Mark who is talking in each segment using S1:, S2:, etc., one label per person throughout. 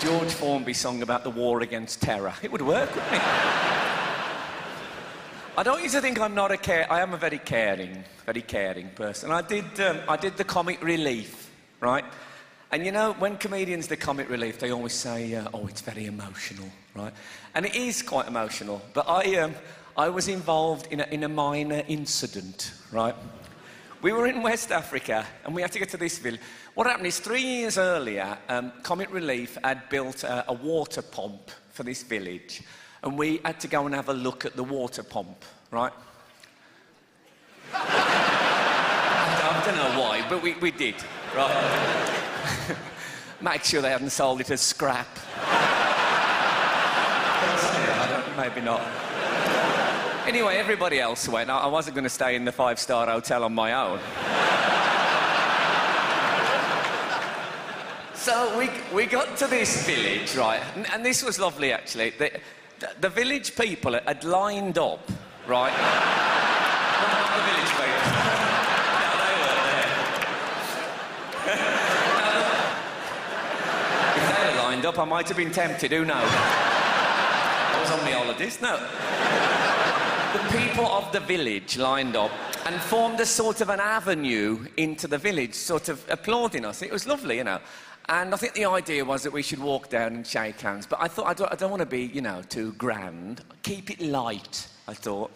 S1: George Formby song about the war against terror. It would work, wouldn't it? I don't used to think I'm not I am a very caring person. I did the comic relief, right? And you know, when comedians do comic relief, they always say, oh, it's very emotional, right? And it is quite emotional, but I was involved in a minor incident, right? We were in West Africa, and we had to get to this village. What happened is, 3 years earlier, Comic Relief had built a water pump for this village, and we had to go and have a look at the water pump, right? I don't know why, but we did, right? Make sure they hadn't sold it as scrap. Maybe not. Anyway, everybody else went. I wasn't going to stay in the five-star hotel on my own. So we got to this village, right? And this was lovely, actually. The village people had lined up, right? Not the village people. No, they weren't there. If they had lined up, I might have been tempted, who knows? I was on my holidays, no. The people of the village lined up and formed a sort of an avenue into the village, sort of applauding us. It was lovely, you know. And I think the idea was that we should walk down and shake hands. But I thought, I don't want to be, you know, too grand. Keep it light, I thought.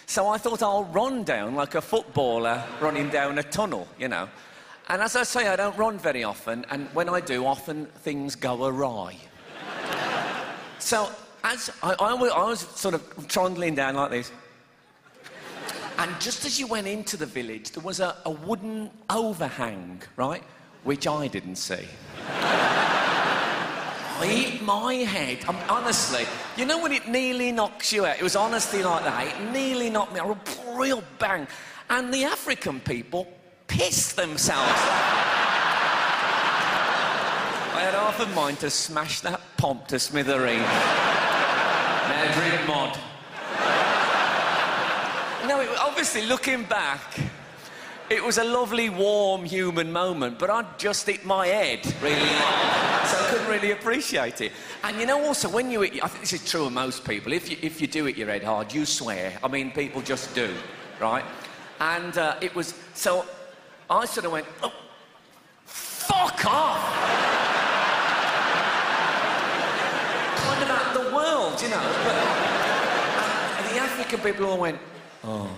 S1: So I thought I'll run down like a footballer running down a tunnel, you know. And as I say, I don't run very often. And when I do, often things go awry. So as I was sort of trundling down like this. And just as you went into the village, there was a wooden overhang, right? Which I didn't see. I hit my head. Honestly, you know when it nearly knocks you out? It was honestly like that. It nearly knocked me out. A real bang. And the African people pissed themselves. I had half a mind to smash that pump to smithereens. Now drink mod. No, obviously, looking back, it was a lovely, warm, human moment, but I'd just hit my head really hard, so I couldn't really appreciate it. And you know, also, when you hit... I think this is true of most people. If you do hit your head hard, you swear. I mean, people just do, right? And it was... So I sort of went, oh, fuck off! Kind of out of the world, you know. But, and the African people all went, oh.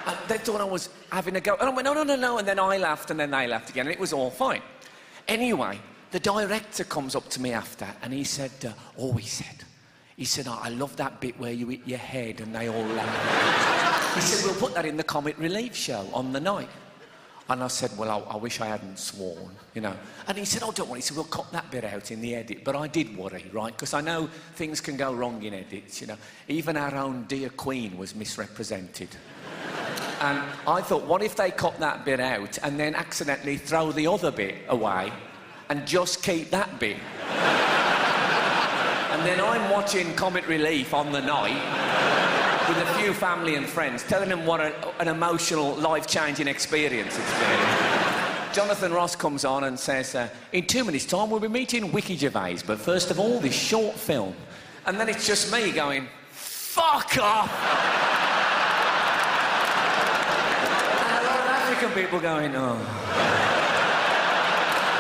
S1: And they thought I was having a go. And I went, no, no, no, no. And then I laughed, and then they laughed again, and it was all fine. Anyway, the director comes up to me after, and he said, he said, oh, I love that bit where you hit your head, and they all laughed. He said, we'll put that in the Comic Relief show on the night. And I said, well, I wish I hadn't sworn, you know. And he said, oh, don't worry. He said, we'll cut that bit out in the edit. But I did worry, right? Because I know things can go wrong in edits, you know. Even our own dear Queen was misrepresented. And I thought, what if they cut that bit out and then accidentally throw the other bit away and just keep that bit? And then I'm watching Comic Relief on the night with a few family and friends, telling them what an emotional, life-changing experience it's been. Jonathan Ross comes on and says, in 2 minutes' time, we'll be meeting Ricky Gervais, but first of all, this short film. And then it's just me going, fuck off! And a lot of African people going, oh.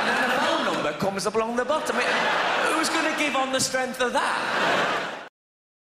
S1: And then the phone number comes up along the bottom. Who's going to give on the strength of that?